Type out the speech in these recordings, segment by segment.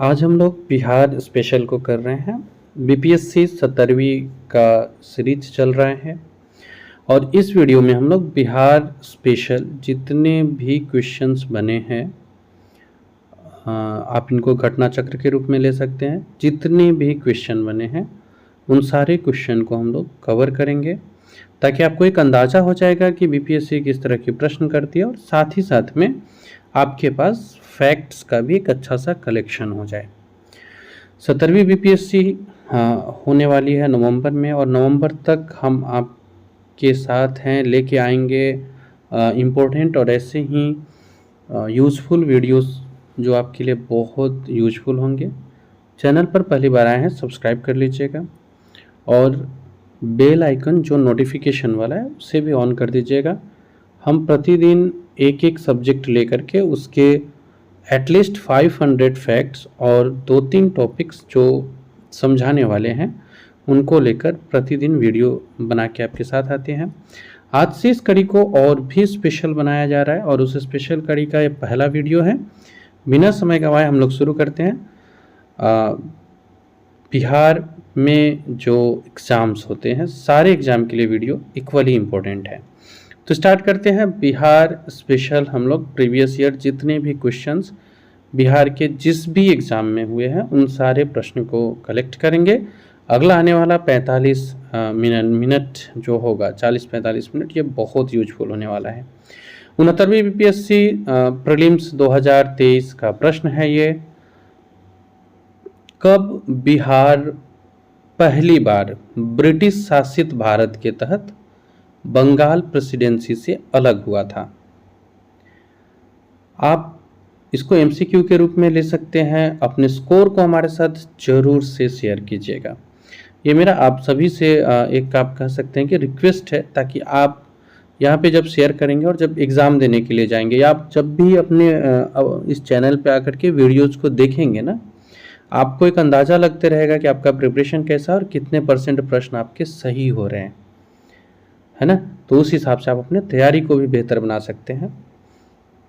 आज हम लोग बिहार स्पेशल को कर रहे हैं। बीपीएससी 17वीं का सीरीज चल रहे हैं और इस वीडियो में हम लोग बिहार स्पेशल जितने भी क्वेश्चंस बने हैं, आप इनको घटना चक्र के रूप में ले सकते हैं। जितने भी क्वेश्चन बने हैं उन सारे क्वेश्चन को हम लोग कवर करेंगे ताकि आपको एक अंदाज़ा हो जाएगा कि बीपीएससी किस तरह के प्रश्न करती है और साथ ही साथ में आपके पास फैक्ट्स का भी एक अच्छा सा कलेक्शन हो जाए। 17वीं बीपीएससी होने वाली है नवंबर में और नवंबर तक हम आपके साथ हैं, लेके आएंगे इम्पोर्टेंट और ऐसे ही यूज़फुल वीडियोस जो आपके लिए बहुत यूज़फुल होंगे। चैनल पर पहली बार आए हैं सब्सक्राइब कर लीजिएगा और बेल आइकन जो नोटिफिकेशन वाला है उसे भी ऑन कर दीजिएगा। हम प्रतिदिन एक एक सब्जेक्ट लेकर के उसके एटलीस्ट 500 फैक्ट्स और 2-3 टॉपिक्स जो समझाने वाले हैं उनको लेकर प्रतिदिन वीडियो बना के आपके साथ आते हैं। आज से इस कड़ी को और भी स्पेशल बनाया जा रहा है और उस स्पेशल कड़ी का ये पहला वीडियो है। बिना समय गंवाए हम लोग शुरू करते हैं। बिहार में जो एग्ज़ाम्स होते हैं सारे एग्ज़ाम के लिए वीडियो इक्वली इम्पोर्टेंट है। तो स्टार्ट करते हैं बिहार स्पेशल। हम लोग प्रीवियस ईयर जितने भी क्वेश्चंस बिहार के जिस भी एग्ज़ाम में हुए हैं उन सारे प्रश्न को कलेक्ट करेंगे। अगला आने वाला 45 मिनट जो होगा 40-45 मिनट, ये बहुत यूजफुल होने वाला है। 69वीं बीपीएससी प्रीलिम्स 2023 का प्रश्न है ये। कब बिहार पहली बार ब्रिटिश शासित भारत के तहत बंगाल प्रेसिडेंसी से अलग हुआ था? आप इसको एमसीक्यू के रूप में ले सकते हैं। अपने स्कोर को हमारे साथ जरूर से शेयर कीजिएगा। ये मेरा आप सभी से एक आप कह सकते हैं कि रिक्वेस्ट है, ताकि आप यहाँ पे जब शेयर करेंगे और जब एग्ज़ाम देने के लिए जाएंगे या आप जब भी अपने इस चैनल पे आकर के वीडियोज़ को देखेंगे ना, आपको एक अंदाज़ा लगते रहेगा कि आपका प्रिपरेशन कैसा है और कितने % प्रश्न आपके सही हो रहे हैं, है ना। तो उस हिसाब से आप अपने तैयारी को भी बेहतर बना सकते हैं।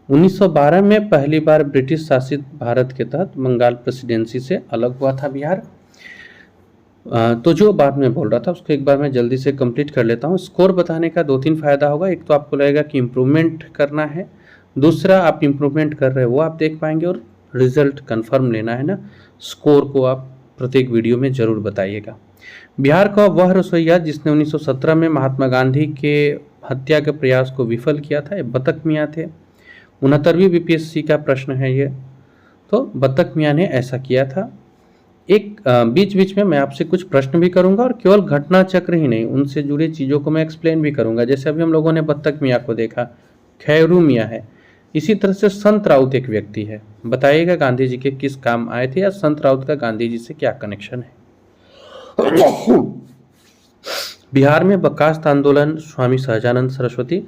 1912 में पहली बार ब्रिटिश शासित भारत के तहत बंगाल प्रेसिडेंसी से अलग हुआ था बिहार। तो जो बात मैं बोल रहा था उसको एक बार मैं जल्दी से कंप्लीट कर लेता हूँ। स्कोर बताने का 2-3 फ़ायदा होगा। एक तो आपको लगेगा कि इम्प्रूवमेंट करना है, दूसरा आप इम्प्रूवमेंट कर रहे हो वो आप देख पाएंगे, और रिजल्ट कंफर्म लेना है ना, स्कोर को आप प्रत्येक वीडियो में ज़रूर बताइएगा। बिहार का वह रसोइया जिसने 1917 में महात्मा गांधी के हत्या के प्रयास को विफल किया था, ये बतख मियाँ थे। 69वीं बीपीएससी का प्रश्न है ये। तो बतख मियाँ ने ऐसा किया था। एक बीच बीच में मैं आपसे कुछ प्रश्न भी करूंगा और केवल घटना चक्र ही नहीं, उनसे जुड़ी चीज़ों को मैं एक्सप्लेन भी करूंगा। जैसे अभी हम लोगों ने बतख मियाँ को देखा, खैरू मियाँ है। इसी तरह से संत राउत एक व्यक्ति है। बताइएगा गांधी जी के किस काम आए थे या संत राउत का गांधी जी से क्या कनेक्शन है। बिहार में बर्खास्त आंदोलन, Swami Sahajanand Saraswati.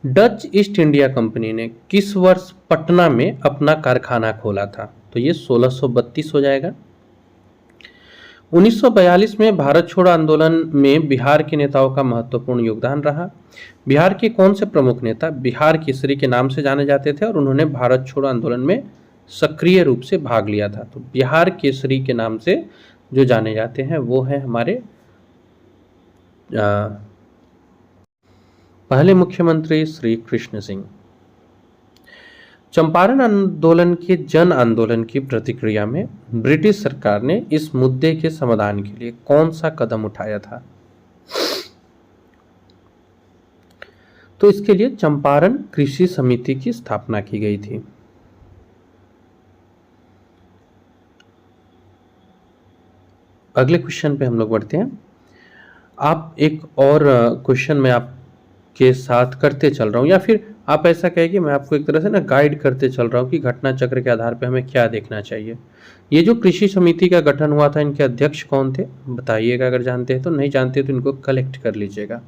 Dutch East India company ने किस वर्ष पटना में अपना कारखाना खोला था? तो ये 1632 हो जाएगा। 1942 में भारत छोड़ो आंदोलन में बिहार के नेताओं का महत्वपूर्ण योगदान रहा। बिहार के कौन से प्रमुख नेता बिहार केसरी के नाम से जाने जाते थे और उन्होंने भारत छोड़ो आंदोलन में सक्रिय रूप से भाग लिया था? तो बिहार केसरी के नाम से जो जाने जाते हैं वो है हमारे पहले मुख्यमंत्री श्री कृष्ण सिंह। चंपारण आंदोलन के जन आंदोलन की प्रतिक्रिया में ब्रिटिश सरकार ने इस मुद्दे के समाधान के लिए कौन सा कदम उठाया था? तो इसके लिए चंपारण कृषि समिति की स्थापना की गई थी। अगले क्वेश्चन पे हम लोग बढ़ते हैं। आप एक और क्वेश्चन मैं आपके साथ करते चल रहा हूँ, या फिर आप ऐसा कहें कि मैं आपको एक तरह से ना गाइड करते चल रहा हूँ कि घटना चक्र के आधार पे हमें क्या देखना चाहिए। ये जो कृषि समिति का गठन हुआ था, इनके अध्यक्ष कौन थे बताइएगा, अगर जानते हैं तो। नहीं जानते तो इनको कलेक्ट कर लीजिएगा।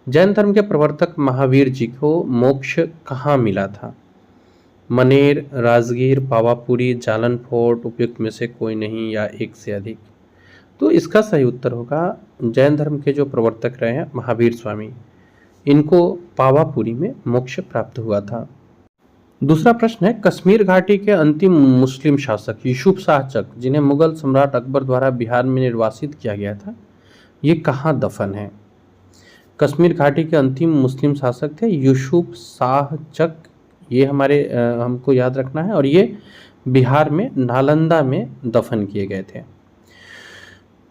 जैन धर्म के प्रवर्तक महावीर जी को मोक्ष कहाँ मिला था? मनेर, राजगीर, पावापुरी, जालन फोर्ट, उपयुक्त में से कोई नहीं या एक से अधिक? तो इसका सही उत्तर होगा जैन धर्म के जो प्रवर्तक रहे हैं महावीर स्वामी, इनको पावापुरी में मोक्ष प्राप्त हुआ था। दूसरा प्रश्न है, कश्मीर घाटी के अंतिम मुस्लिम शासक यूसुफ शाह चक, जिन्हें मुगल सम्राट अकबर द्वारा बिहार में निर्वासित किया गया था, ये कहाँ दफन है? कश्मीर घाटी के अंतिम मुस्लिम शासक थे यूसुफ शाह चक, ये हमारे हमको याद रखना है, और ये बिहार में नालंदा में दफन किए गए थे।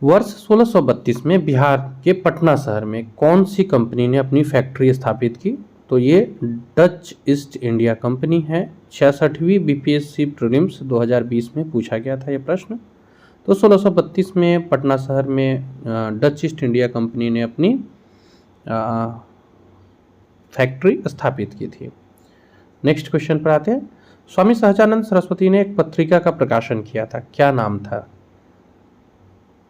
वर्ष 1632 में बिहार के पटना शहर में कौन सी कंपनी ने अपनी फैक्ट्री स्थापित की? तो ये डच ईस्ट इंडिया कंपनी है। 66वीं बीपीएससी प्रीलिम्स 2020 में पूछा गया था ये प्रश्न। तो 1632 में पटना शहर में डच ईस्ट इंडिया कंपनी ने अपनी फैक्ट्री स्थापित की थी। नेक्स्ट क्वेश्चन पर आते हैं। स्वामी सहजानंद सरस्वती ने एक पत्रिका का प्रकाशन किया था, क्या नाम था?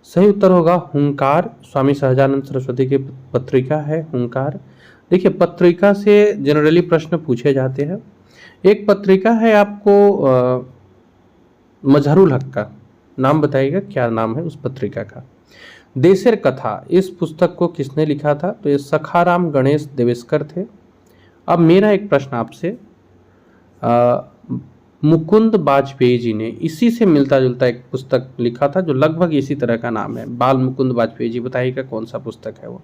सही उत्तर होगा हुंकार। स्वामी सहजानंद सरस्वती की पत्रिका है हुंकार। देखिए, पत्रिका से जनरली प्रश्न पूछे जाते हैं। एक पत्रिका है आपको मजहरुल हक का, नाम बताइएगा क्या नाम है उस पत्रिका का। देशेर कथा, इस पुस्तक को किसने लिखा था? तो ये सखाराम गणेश देवेस्कर थे। अब मेरा एक प्रश्न आपसे, मुकुंद वाजपेयी जी ने इसी से मिलता जुलता एक पुस्तक लिखा था जो लगभग इसी तरह का नाम है, बाल मुकुंद वाजपेयी जी, बताइएगा कौन सा पुस्तक है वो।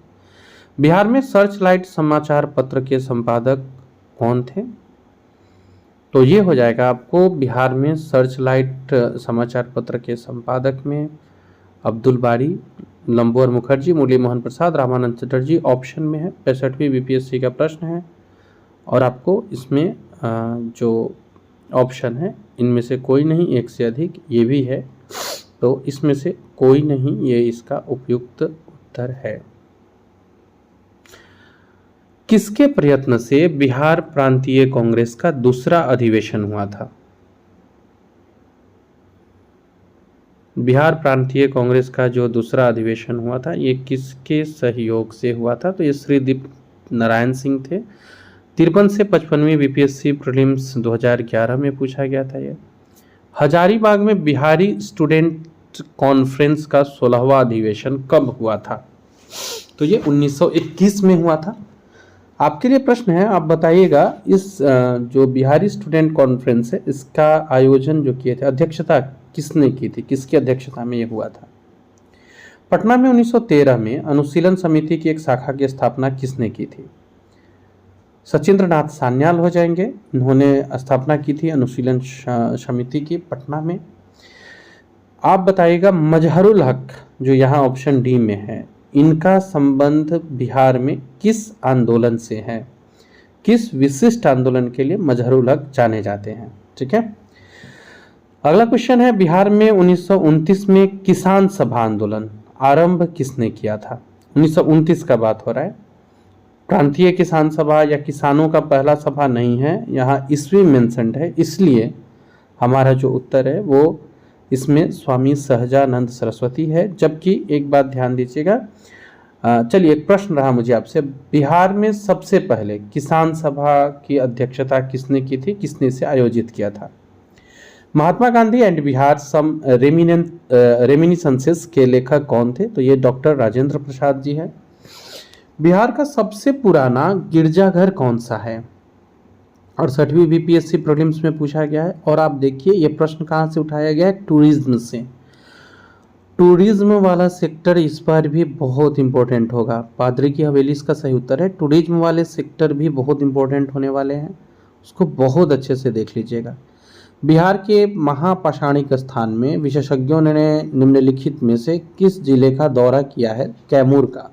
बिहार में सर्च लाइट समाचार पत्र के संपादक कौन थे? तो ये हो जाएगा आपको, बिहार में सर्च लाइट समाचार पत्र के संपादक में अब्दुल बारी, लंबोर मुखर्जी, मुरली मोहन प्रसाद, रामानंद चटर्जी ऑप्शन में है। 65वीं बीपीएससी का प्रश्न है और आपको इसमें जो ऑप्शन है इनमें से कोई नहीं, एक से अधिक ये भी है, तो इसमें से कोई नहीं, ये इसका उपयुक्त उत्तर है। किसके प्रयत्न से बिहार प्रांतीय कांग्रेस का दूसरा अधिवेशन हुआ था? बिहार प्रांतीय कांग्रेस का जो दूसरा अधिवेशन हुआ था ये किसके सहयोग से हुआ था? तो ये श्रीदीप नारायण सिंह थे। 53 से 55वीं बीपीएससी प्रीलिम्स 2011 में पूछा गया था ये। हजारीबाग में बिहारी स्टूडेंट कॉन्फ्रेंस का 16वां अधिवेशन कब हुआ था? तो ये 1921 में हुआ था। आपके लिए प्रश्न है, आप बताइएगा इस जो बिहारी स्टूडेंट कॉन्फ्रेंस है इसका आयोजन जो किए थे, अध्यक्षता किसने की थी, किसकी अध्यक्षता में ये हुआ था? पटना में 1913 में अनुशीलन समिति की एक शाखा की स्थापना किसने की थी? सचिंद्र नाथ सान्याल हो जाएंगे, इन्होंने स्थापना की थी अनुशीलन समिति की पटना में। आप बताइएगा मजहरुल हक जो यहाँ ऑप्शन डी में है, इनका संबंध बिहार में किस आंदोलन से है? किस विशिष्ट आंदोलन के लिए मजहरुल हक जाने जाते हैं? ठीक है, अगला क्वेश्चन है, बिहार में 1929 में किसान सभा आंदोलन आरंभ किसने किया था? 1929 का बात हो रहा है। प्रांतीय किसान सभा या किसानों का पहला सभा नहीं है, यहाँ ईस्वी मेंशन्ड है, इसलिए हमारा जो उत्तर है वो इसमें स्वामी सहजानंद सरस्वती है। जबकि एक बात ध्यान दीजिएगा, चलिए एक प्रश्न रहा मुझे आपसे, बिहार में सबसे पहले किसान सभा की अध्यक्षता किसने की थी, किसने इसे आयोजित किया था? Mahatma Gandhi and Bihar some reminiscences के लेखक कौन थे? तो ये डॉक्टर राजेंद्र प्रसाद जी हैं। बिहार का सबसे पुराना गिरजाघर कौन सा है? 68वीं बीपीएससी प्रीलिम्स में पूछा गया है। और आप देखिए ये प्रश्न कहाँ से उठाया गया है, टूरिज्म से। टूरिज्म वाला सेक्टर इस बार भी बहुत इंपॉर्टेंट होगा। पादरी की हवेली इसका सही उत्तर है। टूरिज्म वाले सेक्टर भी बहुत इंपॉर्टेंट होने वाले हैं, उसको बहुत अच्छे से देख लीजिएगा। बिहार के महापाषाणिक स्थान में विशेषज्ञों ने निम्नलिखित में से किस जिले का दौरा किया है? कैमूर का।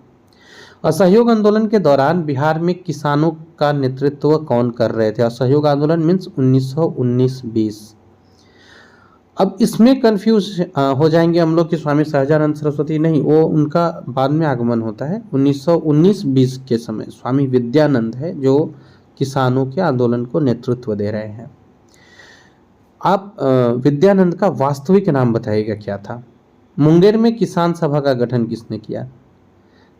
असहयोग आंदोलन के दौरान बिहार में किसानों का नेतृत्व कौन कर रहे थे? असहयोग आंदोलन मीन्स 1919-20। अब इसमें कंफ्यूज हो जाएंगे हम लोग कि स्वामी सहजानंद सरस्वती नहीं, वो उनका बाद में आगमन होता है। 1919-20 के समय स्वामी विद्यानंद है जो किसानों के आंदोलन को नेतृत्व दे रहे हैं। आप विद्यानंद का वास्तविक नाम बताइएगा क्या था? मुंगेर में किसान सभा का गठन किसने किया?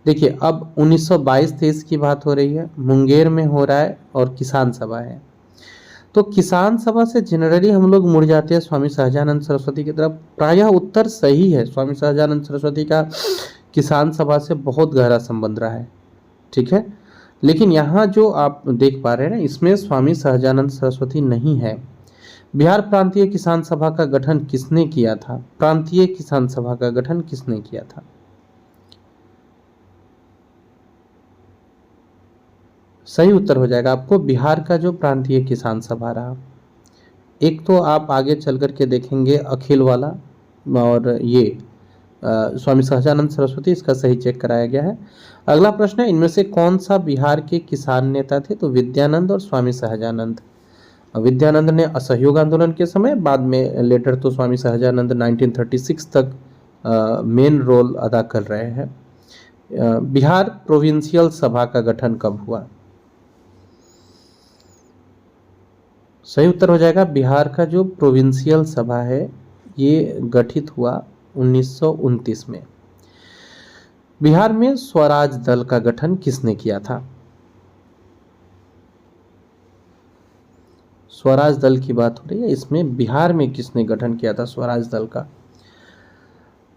देखिए अब 1922-23 की बात हो रही है, मुंगेर में हो रहा है और किसान सभा है, तो किसान सभा से जनरली हम लोग मुड़ जाते हैं स्वामी सहजानंद सरस्वती की तरफ। प्रायः उत्तर सही है, स्वामी सहजानंद सरस्वती का किसान सभा से बहुत गहरा संबंध रहा है। ठीक है, लेकिन यहाँ जो आप देख पा रहे हैं ना, इसमें स्वामी सहजानंद सरस्वती नहीं है। बिहार प्रांतीय किसान सभा का गठन किसने किया था? प्रांतीय किसान सभा का गठन किसने किया था? सही उत्तर हो जाएगा आपको बिहार का जो प्रांतीय किसान सभा रहा। एक तो आप आगे चल करके देखेंगे अखिल वाला, और ये स्वामी सहजानंद सरस्वती, इसका सही चेक कराया गया है। अगला प्रश्न है, इनमें से कौन सा बिहार के किसान नेता थे? तो विद्यानंद और स्वामी सहजानंद। विद्यानंद ने असहयोग आंदोलन के समय, बाद में लेटर तो स्वामी सहजानंद 1936 तक मेन रोल अदा कर रहे हैं। बिहार प्रोविंशियल सभा का गठन कब हुआ? सही उत्तर हो जाएगा बिहार का जो प्रोविंशियल सभा है ये गठित हुआ 1929 में। बिहार में स्वराज दल का गठन किसने किया था? स्वराज दल की बात हो रही है, इसमें बिहार में किसने गठन किया था स्वराज दल का?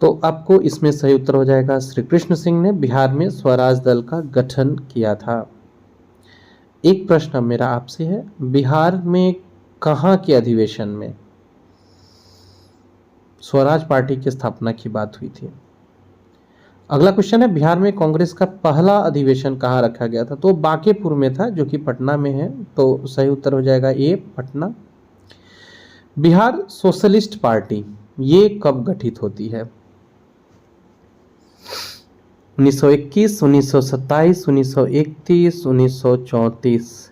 तो आपको इसमें सही उत्तर हो जाएगा श्री कृष्ण सिंह ने बिहार में स्वराज दल का गठन किया था। एक प्रश्न मेरा आपसे है, बिहार में कहाँ के अधिवेशन में स्वराज पार्टी की स्थापना की बात हुई थी? अगला क्वेश्चन है, बिहार में कांग्रेस का पहला अधिवेशन कहाँ रखा गया था? तो बांकेपुर में था, जो कि पटना में है। तो सही उत्तर हो जाएगा ए, पटना। बिहार सोशलिस्ट पार्टी ये कब गठित होती है? 1921, 1927, 1931, 1934।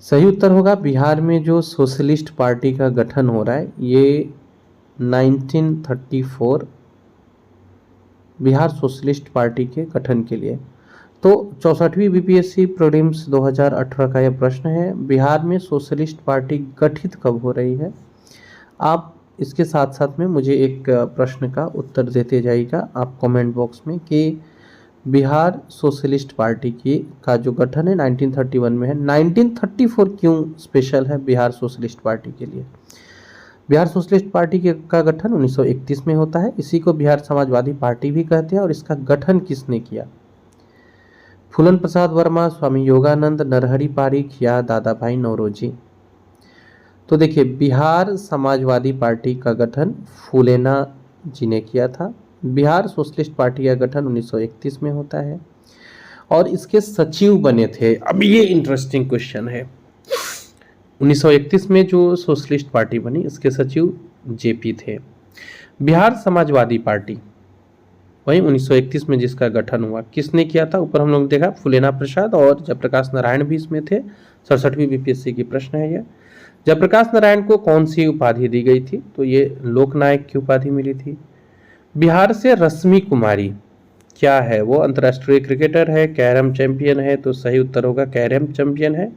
सही उत्तर होगा बिहार में जो सोशलिस्ट पार्टी का गठन हो रहा है ये 1934 बिहार सोशलिस्ट पार्टी के गठन के लिए। तो 64वीं बीपीएससी प्रीलिम्स 2018 का यह प्रश्न है, बिहार में सोशलिस्ट पार्टी गठित कब हो रही है? आप इसके साथ साथ में मुझे एक प्रश्न का उत्तर देते जाइएगा आप कमेंट बॉक्स में कि बिहार सोशलिस्ट पार्टी की का जो गठन है 1931 में है, 1934 क्यों स्पेशल है बिहार सोशलिस्ट पार्टी के लिए? बिहार सोशलिस्ट पार्टी का गठन 1931 में होता है। इसी को बिहार समाजवादी पार्टी भी कहते हैं। और इसका गठन किसने किया? फूलन प्रसाद वर्मा, स्वामी योगानंद, नरहरि पारिख या दादा भाई नौरोजी? तो देखिए, बिहार समाजवादी पार्टी का गठन फूलेना जी ने किया था। बिहार सोशलिस्ट पार्टी का गठन 1931 में होता है और इसके सचिव बने थे, अब ये इंटरेस्टिंग क्वेश्चन है, 1931 में जो सोशलिस्ट पार्टी बनी इसके सचिव जेपी थे। बिहार समाजवादी पार्टी वही 1931 में जिसका गठन हुआ किसने किया था? ऊपर हम लोग देखा फूलेना प्रसाद और जयप्रकाश नारायण भी इसमें थे। 67वीं बीपीएससी की प्रश्न है यह। जयप्रकाश नारायण को कौन सी उपाधि दी गई थी? तो ये लोकनायक की उपाधि मिली थी। बिहार से रश्मि कुमारी क्या है? वो अंतर्राष्ट्रीय क्रिकेटर है, कैरम चैंपियन है। तो सही उत्तर होगा कैरम चैंपियन है।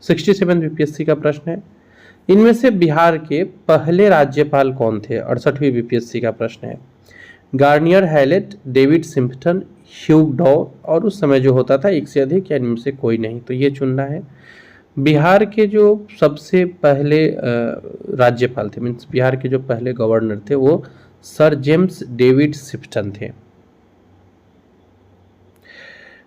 67 बीपीएससी का प्रश्न है, इनमें से बिहार के पहले राज्यपाल कौन थे? 68वीं बीपीएससी का प्रश्न है। गार्नियर हैलेट, डेविड सिम्पटन, ह्यूग डॉ, और उस समय जो होता था एक से अधिक या इनमें से कोई नहीं। तो ये चुनना है। बिहार के जो सबसे पहले राज्यपाल थे, मीन्स बिहार के जो पहले गवर्नर थे, वो सर जेम्स डेविड सिम्पटन थे।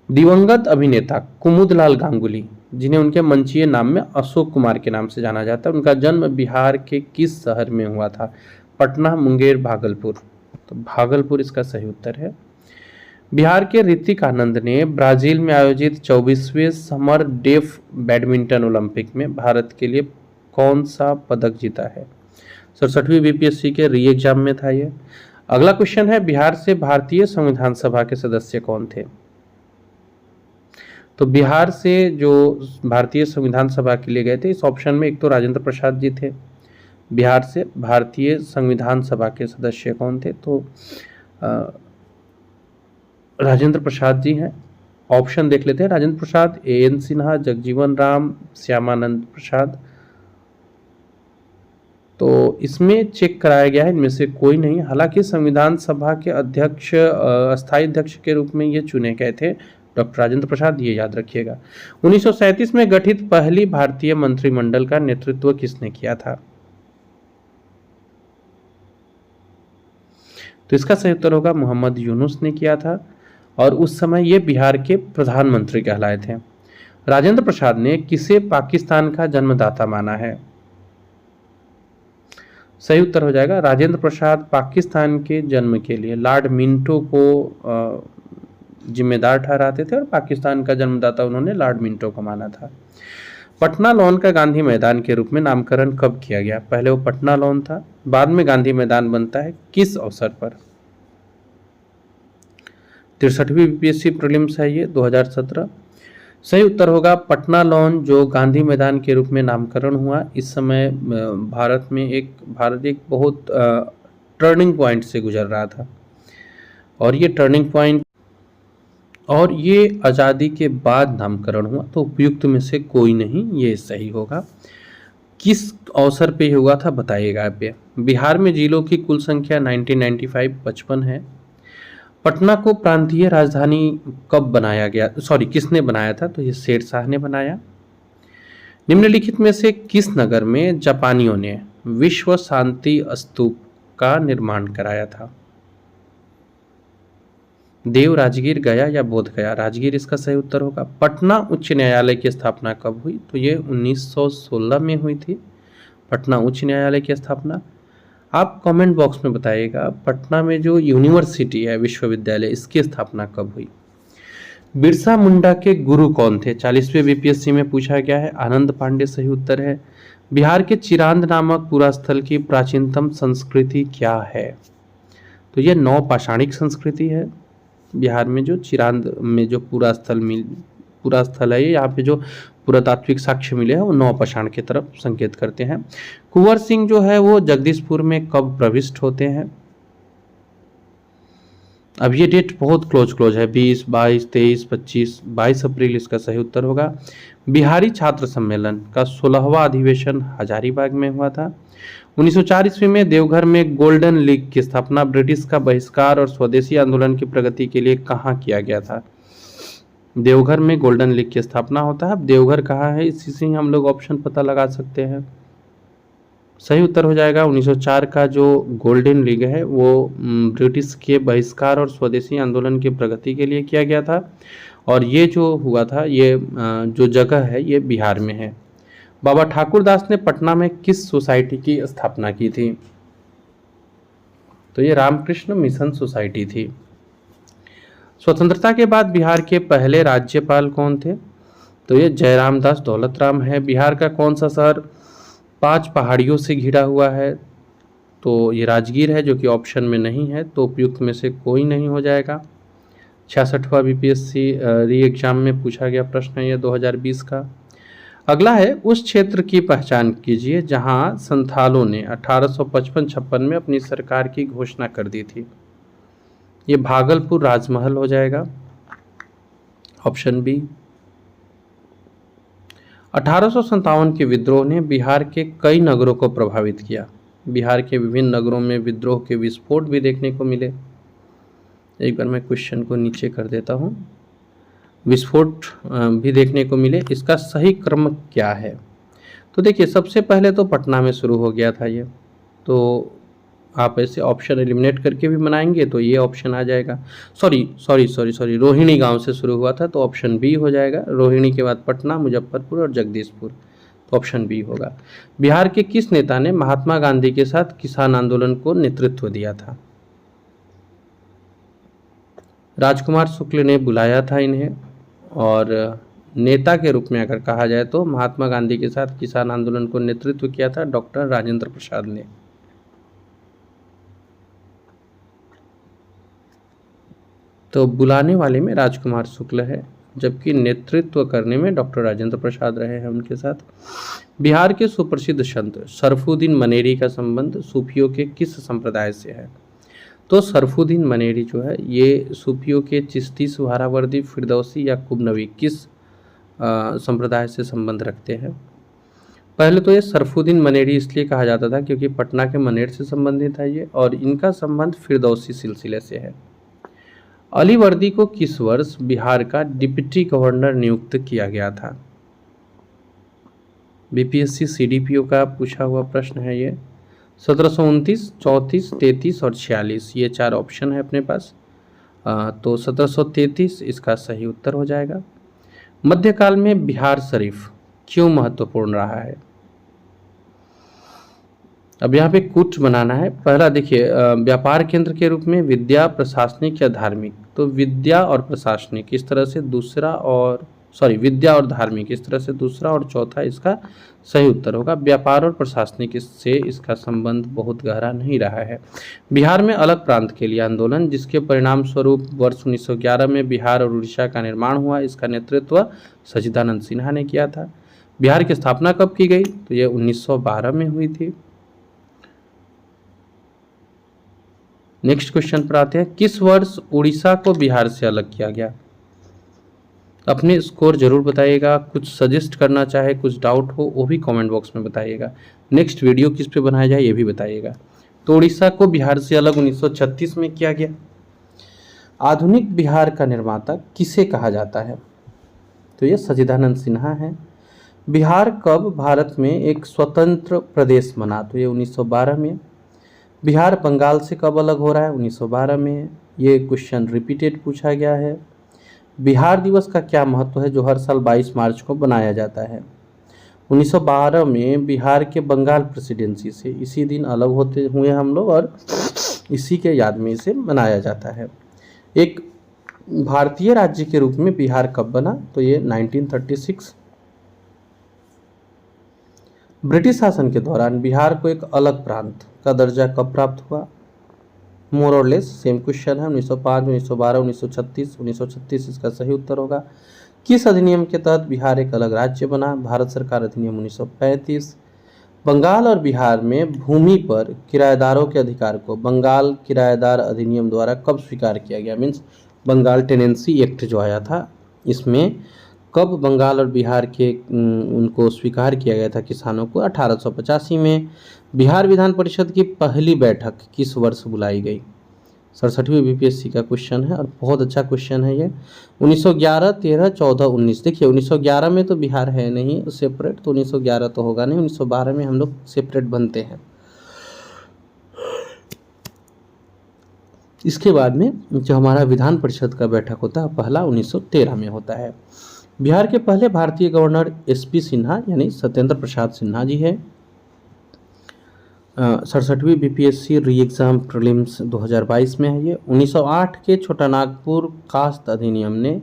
दिवंगत अभिनेता कुमुदलाल गांगुली, जिन्हें उनके मंचीय नाम में अशोक कुमार के नाम से जाना जाता है, उनका जन्म बिहार के किस शहर में हुआ था? पटना, मुंगेर, भागलपुर? तो भागलपुर इसका सही उत्तर है। बिहार के ऋतिक आनंद ने ब्राजील में आयोजित 24वें समर डेफ बैडमिंटन ओलंपिक में भारत के लिए कौन सा पदक जीता है? 67वीं बीपीएससी के री एग्जाम में था ये। अगला क्वेश्चन है, बिहार से भारतीय संविधान सभा के सदस्य कौन थे? तो बिहार से जो भारतीय संविधान सभा के लिए गए थे, इस ऑप्शन में एक तो राजेंद्र प्रसाद जी थे। बिहार से भारतीय संविधान सभा के सदस्य कौन थे? तो राजेंद्र प्रसाद जी हैं। ऑप्शन देख लेते हैं, राजेंद्र प्रसाद, एएन सिन्हा, जगजीवन राम, श्यामानंद प्रसाद। तो इसमें चेक कराया गया है इनमें से कोई नहीं। हालांकि संविधान सभा के अध्यक्ष अस्थायी अध्यक्ष के रूप में ये चुने गए थे डॉक्टर राजेंद्र प्रसाद, ये याद रखिएगा। 1937 में गठित पहली भारतीय मंत्रिमंडल का नेतृत्व किसने किया था? तो इसका सही उत्तर होगा मोहम्मद यूनुस ने किया था। और उस समय ये बिहार के प्रधानमंत्री कहलाए थे। राजेंद्र प्रसाद ने किसे पाकिस्तान का जन्मदाता माना है? सही उत्तर हो जाएगा राजेंद्र प्रसाद पाकिस्तान के जन्म के लिए लॉर्ड मिंटो को जिम्मेदार ठहराते थे और पाकिस्तान का जन्मदाता उन्होंने लॉर्ड मिंटो को माना था। पटना लॉन का गांधी मैदान के रूप में नामकरण कब किया गया? पहले वो पटना लॉन था, बाद में गांधी मैदान बनता है, किस अवसर पर? 63वीं बीपीएससी प्रीलिम्स है ये 2017। सही उत्तर होगा पटना लॉन, जो गांधी मैदान के रूप में नामकरण हुआ। इस समय भारत एक बहुत टर्निंग पॉइंट से गुजर रहा था और ये टर्निंग पॉइंट और ये आज़ादी के बाद नामकरण हुआ, तो उपयुक्त में से कोई नहीं, ये सही होगा। किस अवसर पे हुआ था बताइएगा आप ये। बिहार में जिलों की कुल संख्या 1995 55 है। पटना को प्रांतीय राजधानी कब बनाया गया, किसने बनाया था? तो ये शेर शाह ने बनाया। निम्नलिखित में से किस नगर में जापानियों ने विश्व शांति स्तूप का निर्माण कराया था? देव, राजगीर, गया या बोध गया? राजगीर इसका सही उत्तर होगा। पटना उच्च न्यायालय की स्थापना कब हुई? तो ये 1916 में हुई थी पटना उच्च न्यायालय की स्थापना। आप कमेंट बॉक्स में बताइएगा पटना में जो यूनिवर्सिटी है, विश्वविद्यालय, इसकी स्थापना कब हुई? बिरसा मुंडा के गुरु कौन थे? 40वें बीपीएससी में पूछा गया है। आनंद पांडे सही उत्तर है। बिहार के चिरांद नामक पुरास्थल की प्राचीनतम संस्कृति क्या है? तो ये नौपाषाणिक संस्कृति है। बिहार में जो चिरांद में जो पुरास्थल है, यहाँ पे जो पुरातात्विक साक्ष्य मिले हैं वो नौपाषाण की तरफ संकेत करते हैं। कुंवर सिंह जो है वो जगदीशपुर में कब प्रविष्ट होते हैं? अब ये डेट बहुत क्लोज है, 20, 22, 23, 25, 22 अप्रैल इसका सही उत्तर होगा। बिहारी छात्र सम्मेलन का 16वां अधिवेशन हजारीबाग में हुआ था। 1904 ईस्वी में देवघर में गोल्डन लीग की स्थापना ब्रिटिश का बहिष्कार और स्वदेशी आंदोलन की प्रगति के लिए कहाँ किया गया था? देवघर में गोल्डन लीग की स्थापना होता है। अब देवघर कहाँ है, इसी से ही हम लोग ऑप्शन पता लगा सकते हैं। सही उत्तर हो जाएगा 1904 का जो गोल्डन लीग है वो ब्रिटिश के बहिष्कार और स्वदेशी आंदोलन की प्रगति के लिए किया गया था और ये जो हुआ था, ये जो जगह है ये बिहार में है। बाबा ठाकुरदास ने पटना में किस सोसाइटी की स्थापना की थी? तो ये रामकृष्ण मिशन सोसाइटी थी। स्वतंत्रता के बाद बिहार के पहले राज्यपाल कौन थे? तो ये जयराम दास दौलतराम है। बिहार का कौन सा शहर 5 पहाड़ियों से घिरा हुआ है? तो ये राजगीर है, जो कि ऑप्शन में नहीं है, तो उपयुक्त में से कोई नहीं हो जाएगा। 66वां बीपीएससी री एग्जाम में पूछा गया प्रश्न है ये 2020 का। अगला है, उस क्षेत्र की पहचान कीजिए जहां संथालों ने 1855-56 में अपनी सरकार की घोषणा कर दी थी। ये भागलपुर राजमहल हो जाएगा, ऑप्शन बी। 1857 के विद्रोह ने बिहार के कई नगरों को प्रभावित किया। बिहार के विभिन्न नगरों में विद्रोह के विस्फोट भी देखने को मिले। एक बार मैं क्वेश्चन को नीचे कर देता हूँ। विस्फोट भी देखने को मिले, इसका सही क्रम क्या है? तो देखिए, सबसे पहले तो पटना में शुरू हो गया था ये, तो आप ऐसे ऑप्शन एलिमिनेट करके भी बनाएंगे तो ये ऑप्शन आ जाएगा। सॉरी, रोहिणी गांव से शुरू हुआ था, तो ऑप्शन बी हो जाएगा। रोहिणी के बाद पटना, मुजफ्फरपुर और जगदीशपुर, तो ऑप्शन बी होगा। बिहार के किस नेता ने महात्मा गांधी के साथ किसान आंदोलन को नेतृत्व दिया था? राजकुमार शुक्ल ने बुलाया था इन्हें, और नेता के रूप में अगर कहा जाए तो महात्मा गांधी के साथ किसान आंदोलन को नेतृत्व किया था डॉक्टर राजेंद्र प्रसाद ने। तो बुलाने वाले में राजकुमार शुक्ल है, जबकि नेतृत्व करने में डॉक्टर राजेंद्र प्रसाद रहे हैं उनके साथ। बिहार के सुप्रसिद्ध संत शरफुद्दीन मनेरी का संबंध सूफियों के किस संप्रदाय से है? तो शरफुद्दीन मनेरी जो है ये सूफियों के चिश्ती, सुहरावर्दी, फिरदौसी या कुबनवी किस संप्रदाय से संबंध रखते हैं? पहले तो ये शरफुद्दीन मनेरी इसलिए कहा जाता था क्योंकि पटना के मनेर से संबंधित है ये, और इनका संबंध फिरदौसी सिलसिले से है। अलीवर्दी को किस वर्ष बिहार का डिप्टी गवर्नर नियुक्त किया गया था? बीपीएससी सीडीपीओ का पूछा हुआ प्रश्न है ये। 1729, 34, 33 और 46, ये 4 ऑप्शन है अपने पास। तो 1733 इसका सही उत्तर हो जाएगा। मध्यकाल में बिहार शरीफ क्यों महत्वपूर्ण रहा है? अब यहाँ पे कुछ बनाना है। पहला देखिए, व्यापार केंद्र के रूप में, विद्या, प्रशासनिक या धार्मिक। तो विद्या और प्रशासनिक इस तरह से दूसरा, और विद्या और धार्मिक इस तरह से दूसरा, और चौथा इसका सही उत्तर होगा। व्यापार और प्रशासनिक इससे इसका संबंध बहुत गहरा नहीं रहा है। बिहार में अलग प्रांत के लिए आंदोलन, जिसके परिणाम स्वरूप वर्ष 1911 में बिहार और उड़ीसा का निर्माण हुआ, इसका नेतृत्व सच्चिदानंद सिन्हा ने किया था। बिहार की स्थापना कब की गई? तो ये 1912 में हुई थी। नेक्स्ट क्वेश्चन पर आते हैं। किस वर्ष उड़ीसा को बिहार से अलग किया गया? अपने स्कोर जरूर बताइएगा। कुछ सजेस्ट करना चाहे, कुछ डाउट हो, वो भी कमेंट बॉक्स में बताइएगा। नेक्स्ट वीडियो किस पे बनाया जाए ये भी बताइएगा। तो उड़ीसा को बिहार से अलग 1936 में किया गया। आधुनिक बिहार का निर्माता किसे कहा जाता है? तो ये सच्चिदानंद सिन्हा है। बिहार कब भारत में एक स्वतंत्र प्रदेश बना? तो ये 1912 में। बिहार बंगाल से कब अलग हो रहा है? 1912 में। ये क्वेश्चन रिपीटेड पूछा गया है। बिहार दिवस का क्या महत्व है जो हर साल 22 मार्च को बनाया जाता है? 1912 में बिहार के बंगाल प्रेसिडेंसी से इसी दिन अलग होते हुए हम लोग, और इसी के याद में इसे मनाया जाता है। एक भारतीय राज्य के रूप में बिहार कब बना? तो ये 1936। ब्रिटिश शासन के दौरान बिहार को एक अलग प्रांत का दर्जा कब प्राप्त हुआ? मोर और लेस सेम क्वेश्चन है। 1905, 1912, 1936। 1936 इसका सही उत्तर होगा। किस अधिनियम के तहत बिहार एक अलग राज्य बना? भारत सरकार अधिनियम 1935। बंगाल और बिहार में भूमि पर किराएदारों के अधिकार को बंगाल किराएदार अधिनियम द्वारा कब स्वीकार किया गया? मीन्स बंगाल टेनेंसी एक्ट जो आया था, इसमें कब बंगाल और बिहार के उनको स्वीकार किया गया था किसानों को? 1885 में। बिहार विधान परिषद की पहली बैठक किस वर्ष बुलाई गई? 67वीं बीपीएससी का क्वेश्चन है और बहुत अच्छा क्वेश्चन है ये। 1911, 13, 14, 19। देखिए 1911 में तो बिहार है नहीं सेपरेट, तो 1911 तो होगा नहीं। 1912 में हम लोग सेपरेट बनते हैं। इसके बाद में जो हमारा विधान परिषद का बैठक होता है पहला 1913 में होता है। बिहार के पहले भारतीय गवर्नर एसपी सिन्हा यानी सत्येंद्र प्रसाद सिन्हा जी है। 67वीं बीपीएससी री एग्जाम प्रीलिम्स 2022 में है ये। 1908 के छोटा नागपुर कास्ट अधिनियम ने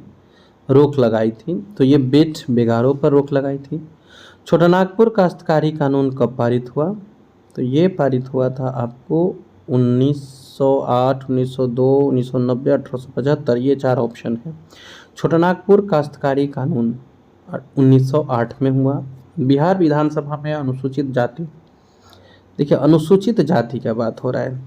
रोक लगाई थी, तो ये बेट बेगारों पर रोक लगाई थी। छोटा नागपुर काश्तकारी कानून कब पारित हुआ? तो ये पारित हुआ था आपको 1908, 1902, 1990, 1875। ये 4 ऑप्शन है। छोटा नागपुर काश्तकारी कानून 1908 में हुआ। बिहार विधानसभा में अनुसूचित जाति, देखिए अनुसूचित जाति का बात हो रहा है,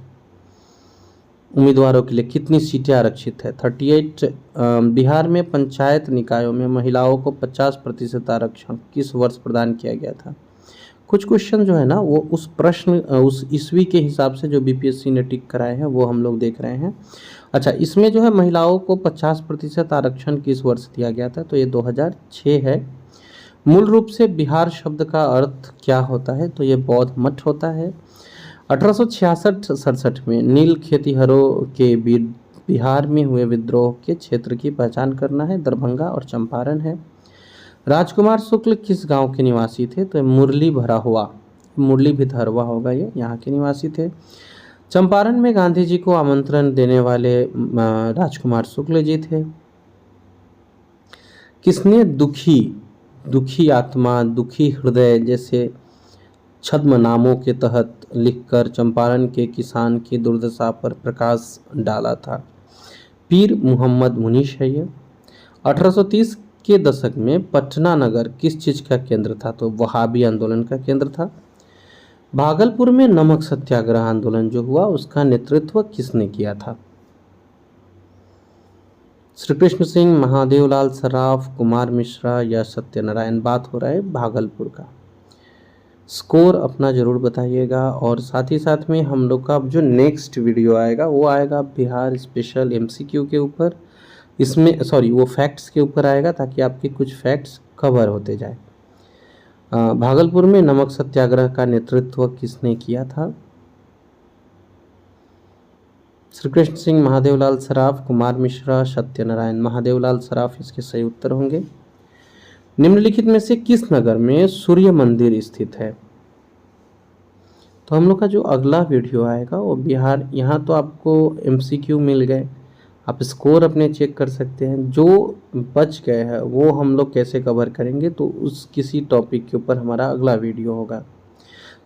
उम्मीदवारों के लिए कितनी सीटें आरक्षित है? 38। बिहार में पंचायत निकायों में महिलाओं को 50% आरक्षण किस वर्ष प्रदान किया गया था? कुछ क्वेश्चन जो है ना वो उस प्रश्न उस ईस्वी के हिसाब से जो बीपीएससी ने टिक कराए हैं वो हम लोग देख रहे हैं। अच्छा, इसमें जो है महिलाओं को 50% आरक्षण किस वर्ष दिया गया था? तो ये 2006 है। मूल रूप से बिहार शब्द का अर्थ क्या होता है? तो ये बौद्ध मठ होता है। 1866-67 में नील खेतिहरों के बिहार में हुए विद्रोह के क्षेत्र की पहचान करना है। दरभंगा और चंपारण है। राजकुमार शुक्ल किस गांव के निवासी थे? तो मुरली भराहुआ, मुरली भी धरवा होगा, ये यहाँ के निवासी थे। चंपारण में गांधी जी को आमंत्रण देने वाले राजकुमार शुक्ल जी थे। किसने दुखी आत्मा, दुखी हृदय जैसे छद्म नामों के तहत लिखकर चंपारण के किसान की दुर्दशा पर प्रकाश डाला था? पीर मुहम्मद मुनीश है ये। 1830 के दशक में पटना नगर किस चीज का केंद्र था? तो वहाबी आंदोलन का केंद्र था। भागलपुर में नमक सत्याग्रह आंदोलन जो हुआ उसका नेतृत्व किसने किया था? श्री कृष्ण सिंह, महादेवलाल सराफ, कुमार मिश्रा या सत्यनारायण? बात हो रहा है भागलपुर का। स्कोर अपना जरूर बताइएगा और साथ ही साथ में हम लोग का अब जो नेक्स्ट वीडियो आएगा वो आएगा बिहार स्पेशल एमसीक्यू के ऊपर। इसमें वो फैक्ट्स के ऊपर आएगा ताकि आपके कुछ फैक्ट्स कवर होते जाए। भागलपुर में नमक सत्याग्रह का नेतृत्व किसने किया था? श्री कृष्ण सिंह, महादेवलाल सराफ, कुमार मिश्रा, सत्यनारायण। महादेवलाल सराफ इसके सही उत्तर होंगे। निम्नलिखित में से किस नगर में सूर्य मंदिर स्थित है? तो हम लोग का जो अगला वीडियो आएगा वो बिहार, यहाँ तो आपको एमसीक्यू मिल गए, आप स्कोर अपने चेक कर सकते हैं। जो बच गए हैं वो हम लोग कैसे कवर करेंगे, तो उस किसी टॉपिक के ऊपर हमारा अगला वीडियो होगा।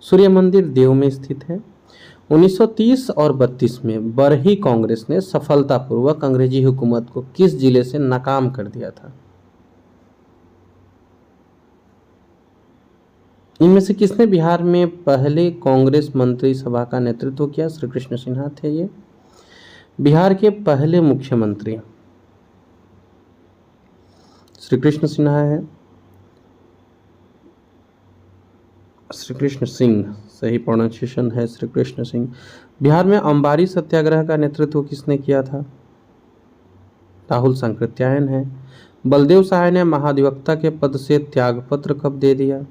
सूर्य मंदिर देव में स्थित है। 1930 और 32 में बरही कांग्रेस ने सफलतापूर्वक अंग्रेजी हुकूमत को किस जिले से नाकाम कर दिया था? इनमें से किसने बिहार में पहले कांग्रेस मंत्री सभा का नेतृत्व किया? श्री कृष्ण सिन्हा थे ये बिहार के पहले मुख्यमंत्री। श्री कृष्ण सिन्हा है, श्री कृष्ण सिंह सही प्रोनाउंसिएशन है, श्री कृष्ण सिंह। बिहार में अंबारी सत्याग्रह का नेतृत्व किसने किया था? राहुल सांकृत्यायन है। बलदेव सहाय ने महाधिवक्ता के पद से त्यागपत्र कब दे दिया?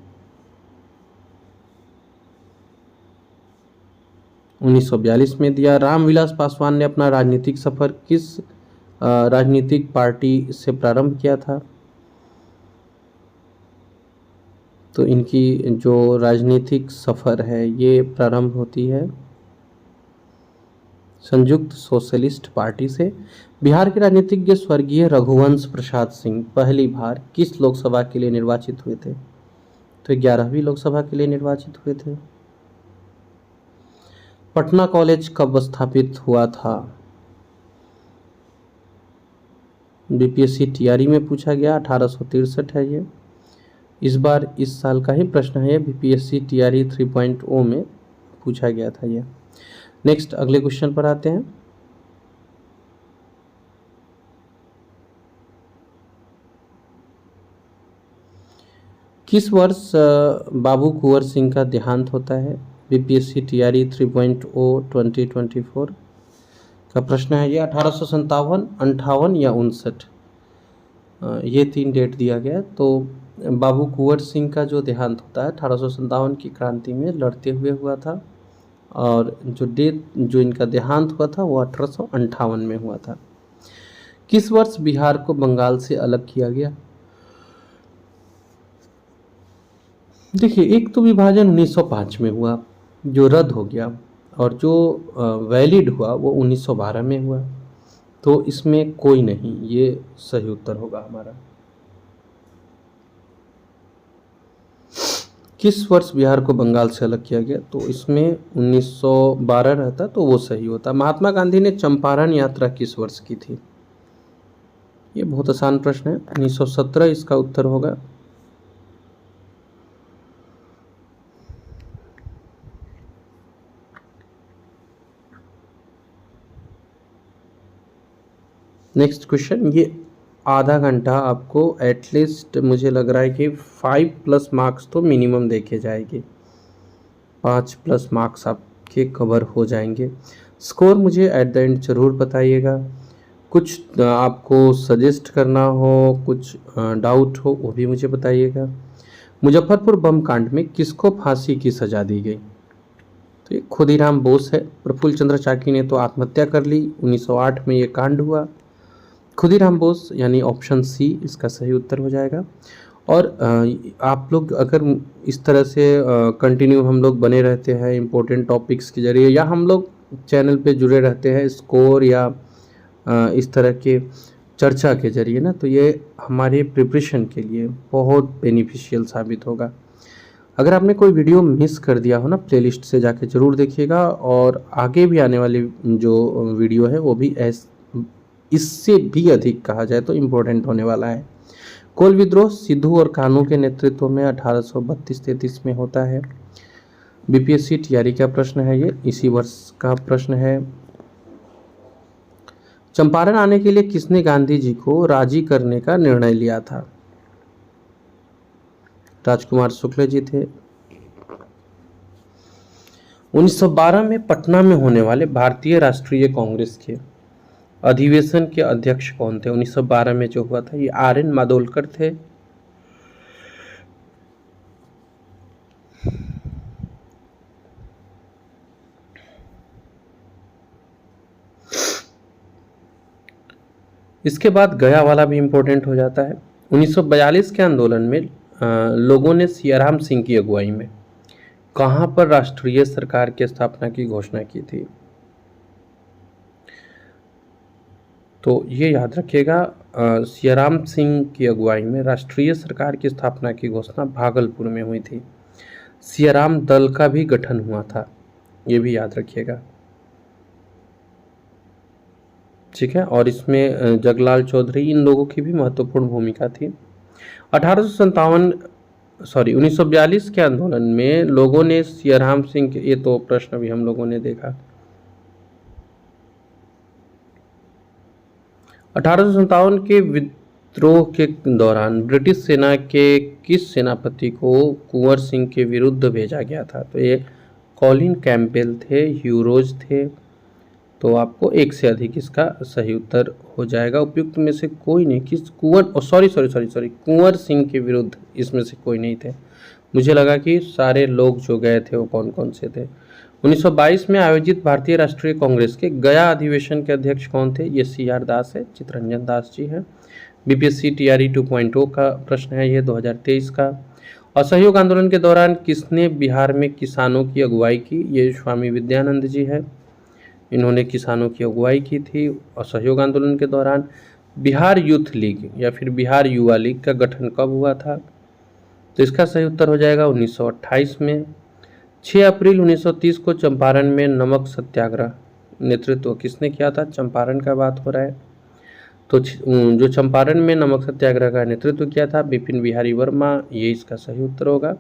1942 में दिया। रामविलास पासवान ने अपना राजनीतिक सफर किस राजनीतिक पार्टी से प्रारंभ किया था? तो इनकी जो राजनीतिक सफर है ये प्रारंभ होती है संयुक्त सोशलिस्ट पार्टी से। बिहार के राजनीतिज्ञ स्वर्गीय रघुवंश प्रसाद सिंह पहली बार किस लोकसभा के लिए निर्वाचित हुए थे? तो 11वीं लोकसभा के लिए निर्वाचित हुए थे। पटना कॉलेज कब स्थापित हुआ था? बीपीएससी टीआरई में पूछा गया, 1863 है ये। इस बार इस साल का ही प्रश्न है, बीपीएससी टीआरई 3.0 में पूछा गया था ये। नेक्स्ट अगले क्वेश्चन पर आते हैं। किस वर्ष बाबू कुंवर सिंह का देहांत होता है? बीपीएससी टीआरई 3.0 2024 का प्रश्न है ये। 1857, 58 या 59, ये 3 डेट दिया गया। तो बाबू कुंवर सिंह का जो देहांत होता है 1857 की क्रांति में लड़ते हुए हुआ था, और जो इनका देहांत हुआ था वो 1858 में हुआ था। किस वर्ष बिहार को बंगाल से अलग किया गया? देखिए, एक तो विभाजन 1905 में हुआ जो रद्द हो गया, और जो वैलिड हुआ वो 1912 में हुआ। तो इसमें कोई नहीं, ये सही उत्तर होगा हमारा। किस वर्ष बिहार को बंगाल से अलग किया गया? तो इसमें 1912 रहता तो वो सही होता। महात्मा गांधी ने चंपारण यात्रा किस वर्ष की थी? ये बहुत आसान प्रश्न है, 1917 इसका उत्तर होगा। नेक्स्ट क्वेश्चन, ये आधा घंटा आपको एटलीस्ट मुझे लग रहा है कि 5+ मार्क्स तो मिनिमम देखे जाएंगे, 5+ मार्क्स आपके कवर हो जाएंगे। स्कोर मुझे एट द एंड ज़रूर बताइएगा। कुछ आपको सजेस्ट करना हो, कुछ डाउट हो, वो भी मुझे बताइएगा। मुजफ्फरपुर बम कांड में किसको फांसी की सज़ा दी गई? तो ये खुदीराम बोस है। प्रफुल्ल चंद्र चाकी ने तो आत्महत्या कर ली, 1908 में ये कांड हुआ। खुदीराम बोस यानी ऑप्शन सी इसका सही उत्तर हो जाएगा। और आप लोग अगर इस तरह से कंटिन्यू हम लोग बने रहते हैं इम्पोर्टेंट टॉपिक्स के जरिए, या हम लोग चैनल पे जुड़े रहते हैं स्कोर या इस तरह के चर्चा के जरिए ना, तो ये हमारे प्रिपरेशन के लिए बहुत बेनिफिशियल साबित होगा। अगर आपने कोई वीडियो मिस कर दिया हो ना, प्लेलिस्ट से जाके ज़रूर देखिएगा, और आगे भी आने वाली जो वीडियो है वो भी इससे भी अधिक कहा जाए तो इम्पोर्टेंट होने वाला है। कोल विद्रोह सिद्धू और कान्हू के नेतृत्व में 1832-33 में होता है। बीपीएससी टीआरई का प्रश्न है ये, इसी वर्ष का प्रश्न है। चंपारण आने के लिए किसने गांधी जी को राजी करने का निर्णय लिया था? राजकुमार शुक्ल जी थे। 1912 में पटना में होने वाले भारतीय राष्ट्रीय कांग्रेस के अधिवेशन के अध्यक्ष कौन थे? 1912 में जो हुआ था, ये आर.एन. माडोलकर थे। इसके बाद गया वाला भी इम्पोर्टेंट हो जाता है। 1942 के आंदोलन में लोगों ने सियाराम सिंह की अगुवाई में कहाँ पर राष्ट्रीय सरकार की स्थापना की घोषणा की थी? तो ये याद रखिएगा, सियाराम सिंह की अगुवाई में राष्ट्रीय सरकार की स्थापना की घोषणा भागलपुर में हुई थी। सियाराम दल का भी गठन हुआ था, ये भी याद रखिएगा, ठीक है। और इसमें जगलाल चौधरी, इन लोगों की भी महत्वपूर्ण भूमिका थी। 1942 के आंदोलन में लोगों ने सियाराम सिंह के, ये तो प्रश्न भी हम लोगों ने देखा। 1857 के विद्रोह के दौरान ब्रिटिश सेना के किस सेनापति को कुंवर सिंह के विरुद्ध भेजा गया था? तो ये कॉलिन कैंपबेल थे, ह्यूरोज थे। तो आपको एक से अधिक इसका सही उत्तर हो जाएगा। उपयुक्त में से कोई नहीं, किस कुंवर सिंह के विरुद्ध इसमें से कोई नहीं थे। मुझे लगा कि सारे लोग जो गए थे वो कौन कौन से थे। 1922 में आयोजित भारतीय राष्ट्रीय कांग्रेस के गया अधिवेशन के अध्यक्ष कौन थे? ये CR दास है, चित्तरंजन दास जी हैं। BPSC TRE 2.0 का प्रश्न है ये 2023 का। असहयोग आंदोलन के दौरान किसने बिहार में किसानों की अगुवाई की? ये स्वामी विद्यानंद जी है, इन्होंने किसानों की अगुवाई की थी असहयोग आंदोलन के दौरान। बिहार यूथ लीग या फिर बिहार युवा लीग का गठन कब हुआ था? तो इसका सही उत्तर हो जाएगा 1928 में। 6 अप्रैल 1930 को चंपारण में नमक सत्याग्रह नेतृत्व किसने किया था? चंपारण का बात हो रहा है, तो जो चंपारण में नमक सत्याग्रह का नेतृत्व किया था बिपिन बिहारी वर्मा, ये इसका सही उत्तर होगा।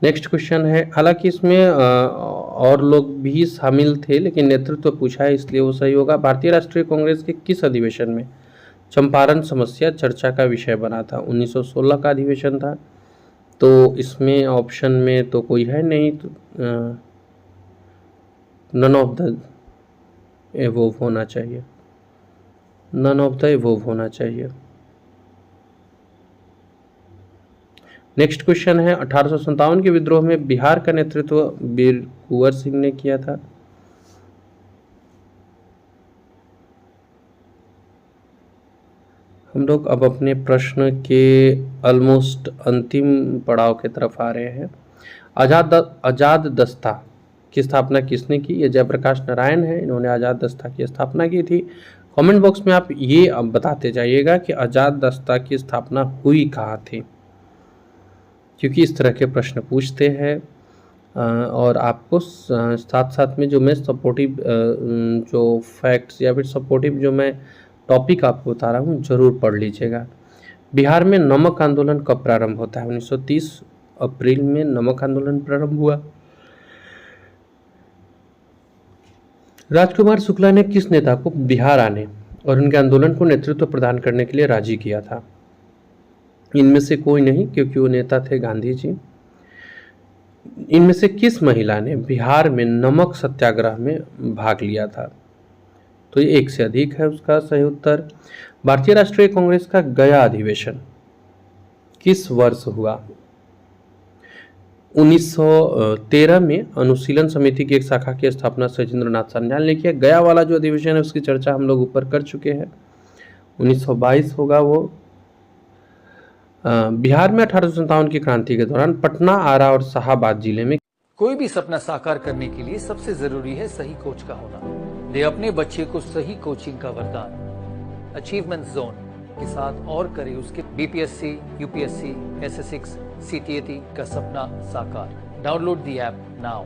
नेक्स्ट क्वेश्चन है, हालांकि इसमें और लोग भी शामिल थे लेकिन नेतृत्व पूछा है इसलिए वो सही होगा। भारतीय राष्ट्रीय कांग्रेस के किस अधिवेशन में चंपारण समस्या चर्चा का विषय बना था? 1916 का अधिवेशन था। तो इसमें ऑप्शन में तो कोई है नहीं, तो नन ऑफ द एबोव होना चाहिए, नन ऑफ द एबोव होना चाहिए। नेक्स्ट क्वेश्चन है, 1857 के विद्रोह में बिहार का नेतृत्व वीर कुंवर सिंह ने किया था। हम लोग अब अपने प्रश्न के ऑलमोस्ट अंतिम पड़ाव की तरफ आ रहे हैं। आजाद दस्ता की स्थापना किसने की? ये जयप्रकाश नारायण है, इन्होंने आजाद दस्ता की स्थापना की थी। कमेंट बॉक्स में आप ये अब बताते जाइएगा कि आजाद दस्ता की स्थापना हुई कहाँ थी, क्योंकि इस तरह के प्रश्न पूछते हैं। और आपको साथ साथ में जो मैं सपोर्टिव जो फैक्ट्स या फिर सपोर्टिव जो मैं टॉपिक आपको बता रहा हूँ जरूर पढ़ लीजिएगा। बिहार में नमक आंदोलन कब प्रारंभ होता है? 1930 अप्रैल में नमक आंदोलन प्रारंभ हुआ। राजकुमार शुक्ला ने किस नेता को बिहार आने और उनके आंदोलन को नेतृत्व प्रदान करने के लिए राजी किया था? इनमें से कोई नहीं, क्योंकि वो नेता थे गांधी जी। इनमें से किस महिला ने बिहार में नमक सत्याग्रह में भाग लिया था? तो ये एक से अधिक है उसका सही उत्तर। भारतीय राष्ट्रीय कांग्रेस का गया अधिवेशन किस वर्ष हुआ? 1913 में अनुशीलन समिति की एक शाखा की स्थापना सचिंद्र नाथ सान्याल ने किया। गया वाला जो अधिवेशन है उसकी चर्चा हम लोग ऊपर कर चुके हैं, 1922 होगा वो। बिहार में 1857 की क्रांति के दौरान पटना, आरा और शाहाबाद जिले में कोई भी सपना साकार करने के लिए सबसे जरूरी है सही कोच का होना। दे अपने बच्चे को सही कोचिंग का वरदान अचीवमेंट जोन के साथ और करे उसके BPSC, UPSC, SS6, CTET का सपना साकार। Download the app now.